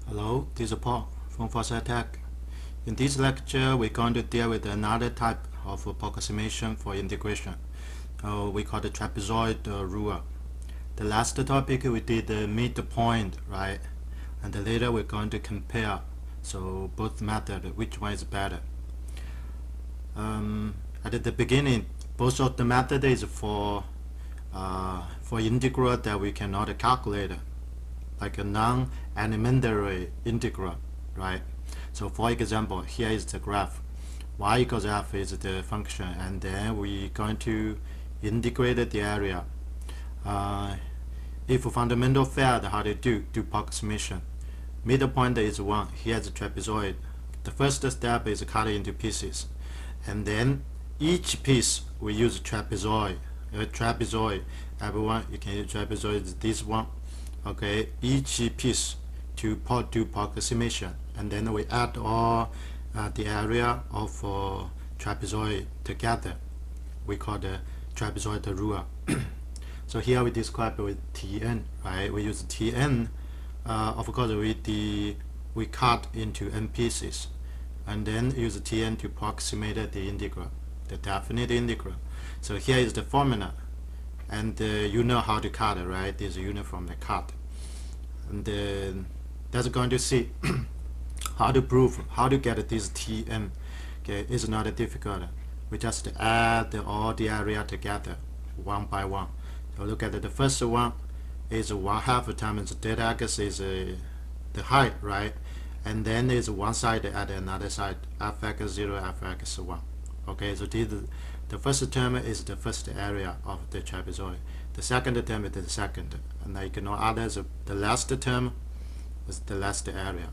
Hello, this is Paul from Foresight Tech. In this lecture, we're going to deal with another type of approximation for integration. We call the trapezoid rule. The last topic we did the midpoint, right? And later we're going to compare. So both method, which one is better? At the beginning, both of the method is for integral that we cannot calculate, like a non-elementary integral, right? So for example, here is the graph. Y equals f is the function, and then we're going to integrate the area. If fundamental failed, how to do approximation. Midpoint is 1. Here's the trapezoid. The first step is cut into pieces, and then each piece we use trapezoid. Trapezoid, everyone, you can use trapezoid. This one. Okay, each piece to do approximation, and then we add all the area of trapezoid together. We call the trapezoid rule. So here we describe with Tn, right? We use Tn. Of course, we cut into n pieces, and then use Tn to approximate the integral, the definite integral. So here is the formula, and you know how to cut it, right? This is uniform cut. And that's going to see how to prove, how to get this Tn. Okay, it's not difficult. We just add all the area together one by one. So look at it. The first one is 1/2 times delta x is the height, right? And then is one side at another side, fx0, fx1. Okay, so the first term is the first area of the trapezoid. The second term is the second, and I ignore others. The last term is the last area.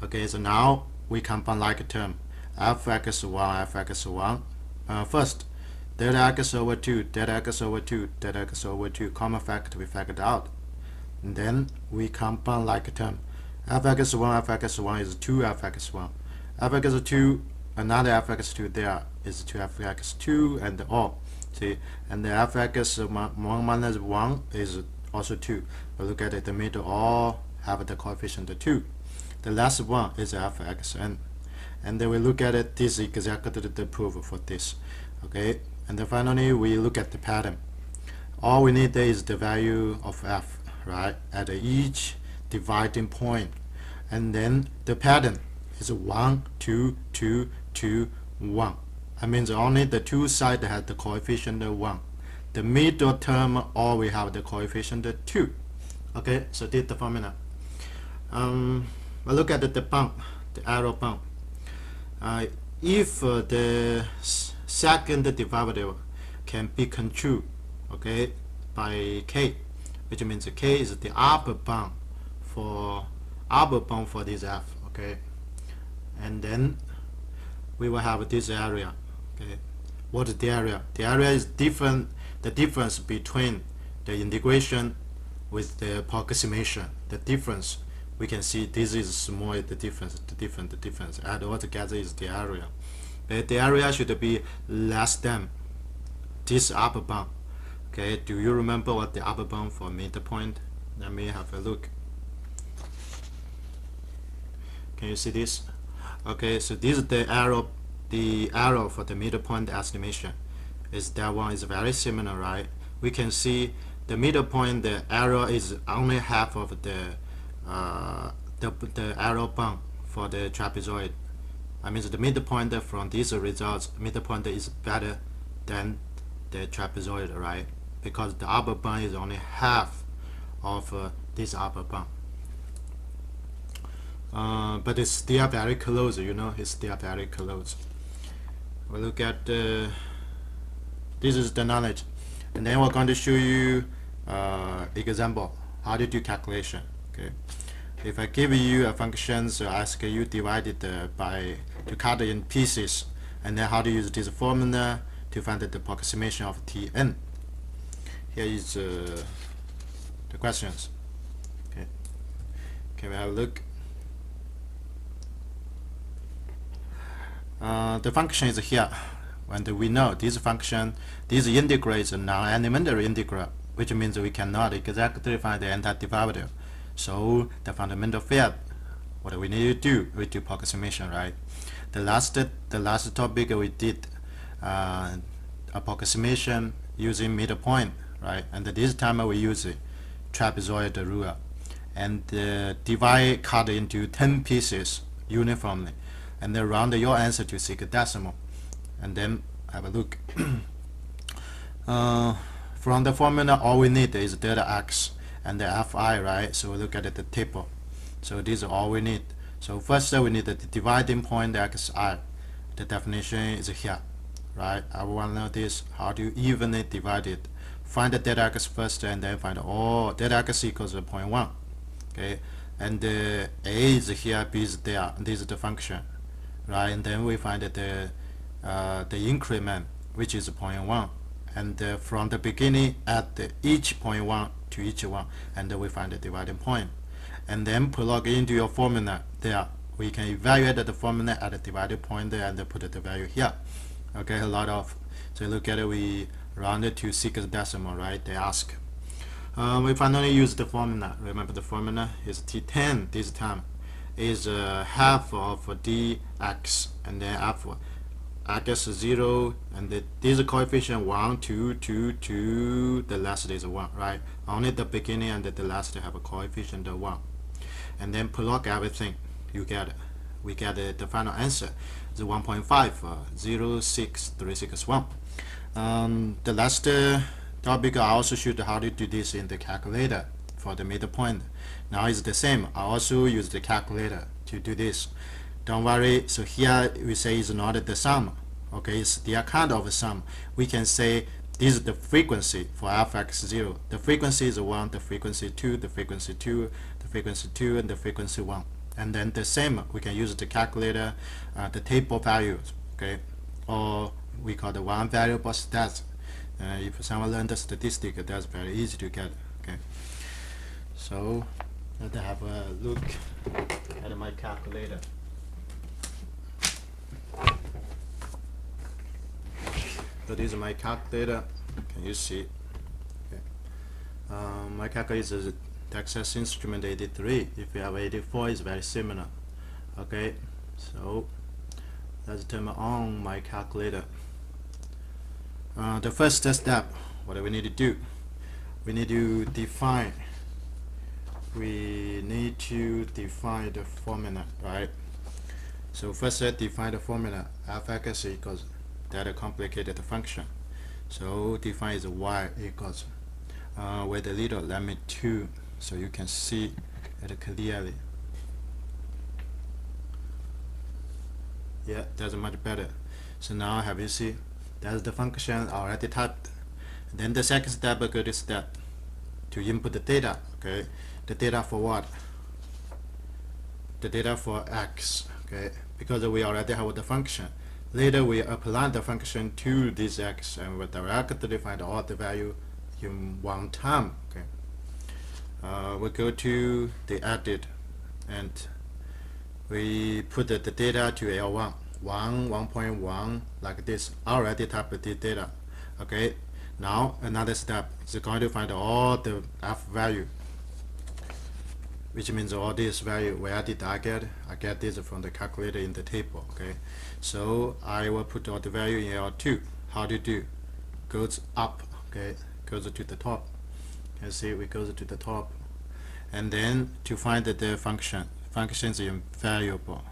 Okay, so now we combine like term fx1, fx1. First, delta x over 2, delta x over 2, delta x over 2, common factor we factor out. And then we combine like term fx1, fx1 is 2 fx1. fx2, another fx2 there is 2 fx2, and all. See, and the fx1 minus 1 is also 2. But look at it, the middle all have the coefficient 2. The last one is fxn. And then we look at it, this is exactly the proof for this. Okay, and then finally we look at the pattern. All we need there is the value of f, right, at each dividing point. And then the pattern is 1, 2, 2, 2, 1. That means only the two sides have the coefficient 1. The middle term, all we have the coefficient 2. Okay, so this is the formula. We'll look at the bound, the arrow bound. If the second derivative can be controlled, okay, by k, which means k is the upper bound for this f, okay, and then we will have this area. Okay, what is the area? The area is different. The difference between the integration with the approximation. The difference we can see this is small. The difference add all together is the area. But the area should be less than this upper bound. Okay, do you remember what the upper bound for midpoint? Let me have a look. Can you see this? Okay, so this is the arrow. The arrow for the midpoint estimation is that one is very similar, right? We can see the midpoint, the arrow is only half of the arrow bound for the trapezoid. I mean the midpoint from these results, midpoint is better than the trapezoid, right? Because the upper bound is only half of this upper bound. But it's still very close, you know, it's still very close. We look at this is the knowledge, and then we're going to show you example how to do calculation. Okay, if I give you a function, so I ask you divide it to cut it in pieces, and then how to use this formula to find the approximation of Tn. Here is the questions. Okay, can we have a look? The function is here, and we know this function, this integral is a non-elementary integral, which means we cannot exactly find the antiderivative. So the fundamental field what do we need to do? We do approximation, right? The last topic we did approximation using midpoint, right? And this time we use trapezoid rule and divide cut into 10 pieces uniformly, and then round your answer to 6 decimal, and then have a look. From the formula, all we need is delta x and the fi, right? So we look at the table. So this is all we need. So first we need the dividing point xi. The definition is here, right? I want to know this, how to evenly divide it. Find the delta x first and then find delta x equals 0.1. Okay, and a is here, b is there. This is the function, right? And then we find that the increment, which is 0.1, and from the beginning add each 0.1 to each one, and then we find the dividing point, and then plug into your formula there. We can evaluate the formula at the dividing point there and then put the value here. Okay, so look at it, we round it to 6 decimal, right? They ask. We finally use the formula. Remember the formula is T10 this time is half of dx, and then f x 0, and this coefficient 1, 2, 2, 2, the last is 1, right? Only the beginning and the last have a coefficient of 1, and then plug everything. We get the final answer is 1.5 06361. The last topic, I also showed how to do this in the calculator for the midpoint. Now it's the same. I also use the calculator to do this. Don't worry. So here we say it's not the sum. Okay, it's the kind of sum. We can say this is the frequency for fx0. The frequency is 1, the frequency 2, the frequency 2, the frequency 2, and the frequency 1. And then the same, we can use the calculator, the table values. Okay, or we call the one variable stats. If someone learned the statistic, that's very easy to get. Okay, so let's have a look at my calculator. So this is my calculator. Can you see? Okay. My calculator is Texas Instrument 83. If you have 84, it's very similar. Okay, so let's turn on my calculator. The first step, what do we need to do? We need to define the formula, right? So first define the formula. Fx equals that complicated function. So define is y equals with a little limit 2, so you can see it clearly. Yeah, that's much better. So now have you see? That's the function already typed. And then the second step, go to step to input the data. Okay, the data for what? The data for x. Okay, because we already have the function. Later we apply the function to this x, and we directly find all the value in one time. Okay, we go to the edit, and we put the data to L1. 1.1 like this. Already typed the data. Okay, now another step is going to find all the f value, which means all this value. Where did I get? I get this from the calculator in the table. Okay, so I will put all the value in L2. How to do? Goes up. Okay, goes to the top. You can see we goes to the top, and then to find the functions in variable,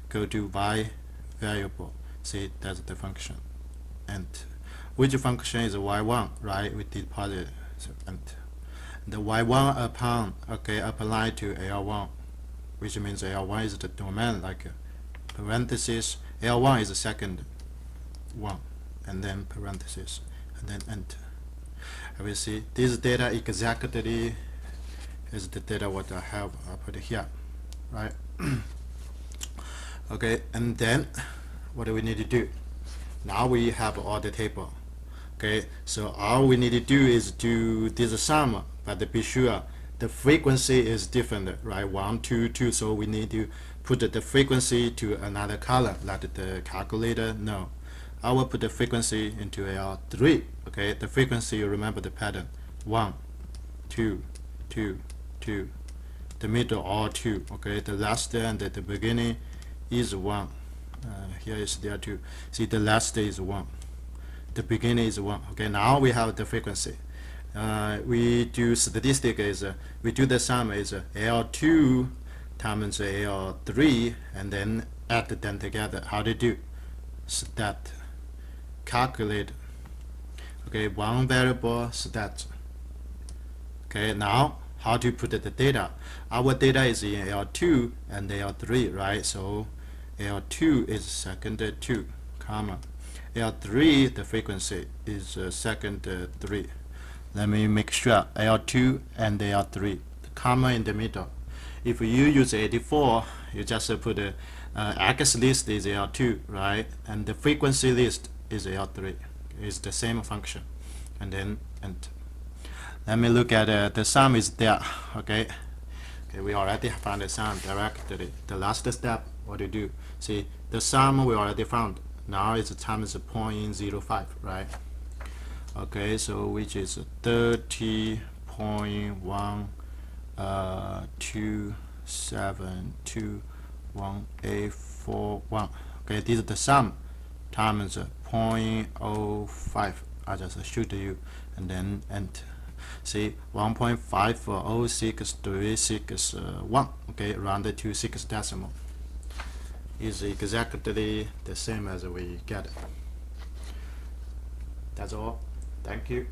go to y variable. See, that's the function, and which function is y1, right? We deposit, so, and the y1 upon apply to L1, which means L1 is the domain, like parenthesis. L1 is the second one, and then parenthesis, and then enter. And we see this data exactly is the data what I have put here, right? Okay, and then what do we need to do? Now we have all the table. Okay, so all we need to do is do this sum, but be sure the frequency is different, right? 1, 2, 2. So we need to put the frequency to another color, like the calculator. No, I will put the frequency into L3. Okay, the frequency, you remember the pattern: 1, 2, 2, 2, the middle all 2. Okay, the last and the beginning is 1. Here is there 2. See, the last is 1. The beginning is 1. Okay, now we have the frequency. We do statistic is we do the sum is L2 times L3 and then add them together. How to do? Stat. Calculate. Okay, one variable stat. Okay, now how to put the data? Our data is in L2 and L3, right? So L2 is second 2, comma. L3, the frequency is second 3. Let me make sure L2 and L3, the comma in the middle. If you use 84, you just put X list is L2, right? And the frequency list is L3. It's the same function. And then enter. Let me look at the sum is there. Okay, we already found the sum directly. The last step, what do you do? See, the sum we already found. Now it's times 0.05, right? Okay, so which is 30.12721.841. Okay, this is the sum times 0.05. I just showed you and then enter. See, 1.5063661. Okay, rounded to 6 decimal is exactly the same as we get it. That's all. Thank you.